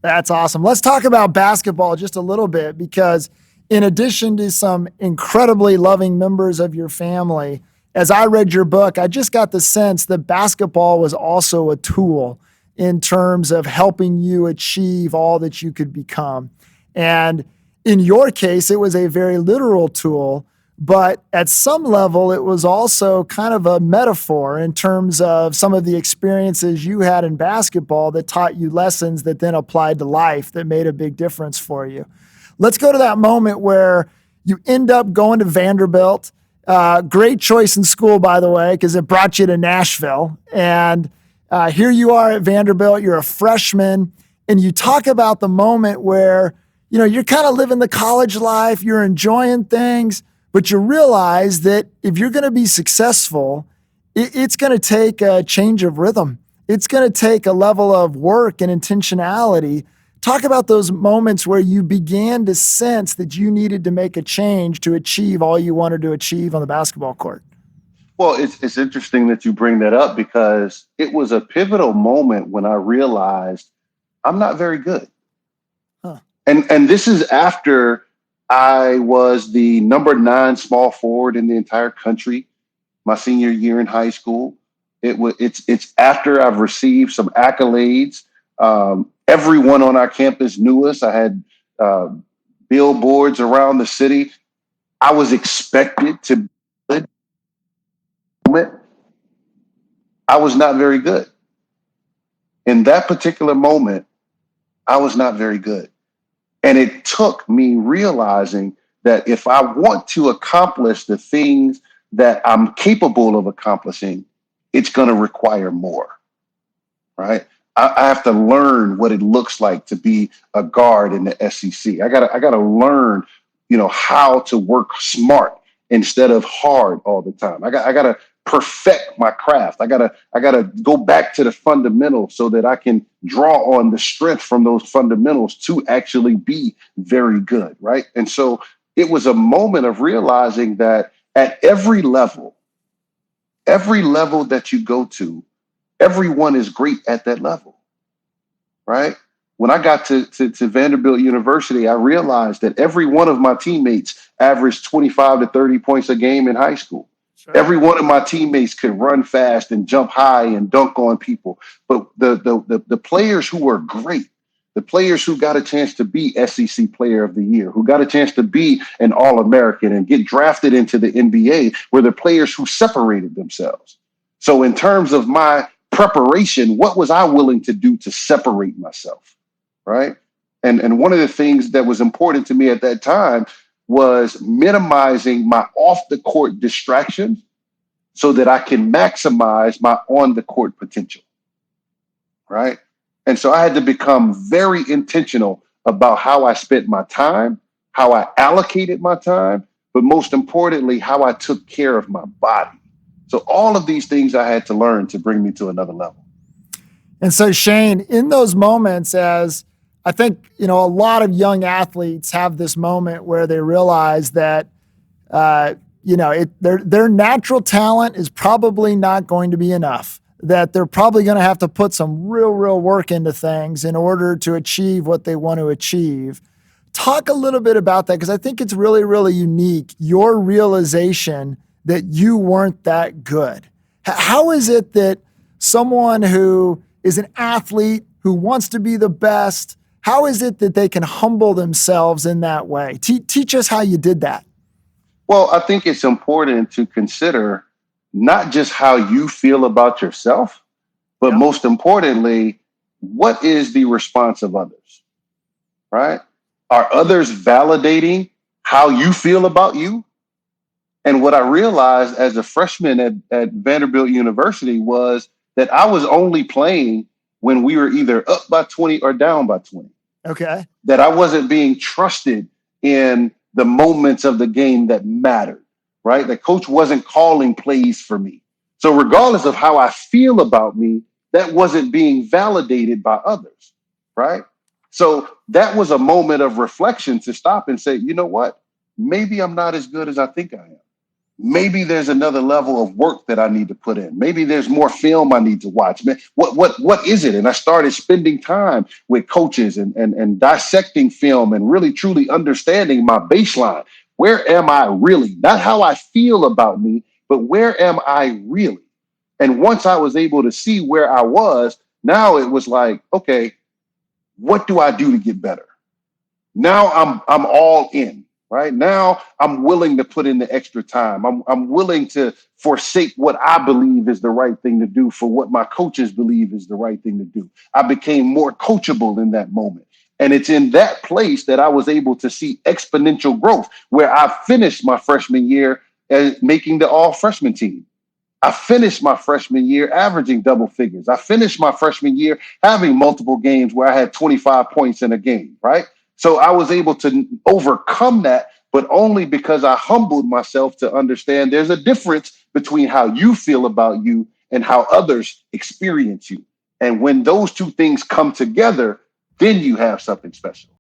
That's awesome. Let's talk about basketball just a little bit, because in addition to some incredibly loving members of your family, as I read your book, I just got the sense that basketball was also a tool in terms of helping you achieve all that you could become. And in your case, it was a very literal tool, but at some level, it was also kind of a metaphor in terms of some of the experiences you had in basketball that taught you lessons that then applied to life that made a big difference for you. Let's go to that moment where you end up going to Vanderbilt. Great choice in school, by the way, because it brought you to Nashville. And here you are at Vanderbilt. You're a freshman, and you talk about the moment where, you know, you're kind of living the college life, you're enjoying things, but you realize that if you're going to be successful, it's going to take a change of rhythm. It's going to take a level of work and intentionality. Talk about those moments where you began to sense that you needed to make a change to achieve all you wanted to achieve on the basketball court. Well, it's interesting that you bring that up, because it was a pivotal moment when I realized I'm not very good. Huh. And this is after I was the number 9 small forward in the entire country my senior year in high school. It's after I've received some accolades. Everyone on our campus knew us. I had billboards around the city. I was expected to be good. I was not very good. In that particular moment, I was not very good. And it took me realizing that if I want to accomplish the things that I'm capable of accomplishing, it's going to require more, right? I have to learn what it looks like to be a guard in the SEC. I gotta learn, how to work smart instead of hard all the time. I gotta perfect my craft. I gotta go back to the fundamentals so that I can draw on the strength from those fundamentals to actually be very good, right? And so it was a moment of realizing that at every level that you go to, everyone is great at that level, right? When I got to Vanderbilt University, I realized that every one of my teammates averaged 25 to 30 points a game in high school. Sure. Every one of my teammates could run fast and jump high and dunk on people. But the players who were great, the players who got a chance to be SEC Player of the Year, who got a chance to be an All-American and get drafted into the NBA, were the players who separated themselves. So in terms of my preparation, what was I willing to do to separate myself, right? And one of the things that was important to me at that time was minimizing my off-the-court distractions so that I can maximize my on-the-court potential, right? And so I had to become very intentional about how I spent my time, how I allocated my time, but most importantly, how I took care of my body. So all of these things I had to learn to bring me to another level. And so, Shane, in those moments, as I think, a lot of young athletes have this moment where they realize that, their natural talent is probably not going to be enough, that they're probably going to have to put some real work into things in order to achieve what they want to achieve. Talk a little bit about that, because I think it's really, really unique, your realization that you weren't that good. How is it that someone who is an athlete, who wants to be the best, how is it that they can humble themselves in that way? Teach us how you did that. Well, I think it's important to consider not just how you feel about yourself, but most importantly, what is the response of others, right? Are others validating how you feel about you? And what I realized as a freshman at Vanderbilt University was that I was only playing when we were either up by 20 or down by 20. Okay. That I wasn't being trusted in the moments of the game that mattered, right? The coach wasn't calling plays for me. So regardless of how I feel about me, that wasn't being validated by others, right? So that was a moment of reflection to stop and say, you know what? Maybe I'm not as good as I think I am. maybe there's another level of work that I need to put in. Maybe there's more film I need to watch. Man, what is it? And I started spending time with coaches and dissecting film and really truly understanding my baseline. Where am I really? Not how I feel about me, but where am I really? And once I was able to see where I was, now it was like, okay, what do I do to get better? Now I'm all in. Right now, I'm willing to put in the extra time. I'm willing to forsake what I believe is the right thing to do for what my coaches believe is the right thing to do. I became more coachable in that moment. And it's in that place that I was able to see exponential growth, where I finished my freshman year as making the all freshman team. I finished my freshman year averaging double figures. I finished my freshman year having multiple games where I had 25 points in a game, right? So I was able to overcome that, but only because I humbled myself to understand there's a difference between how you feel about you and how others experience you. And when those two things come together, then you have something special.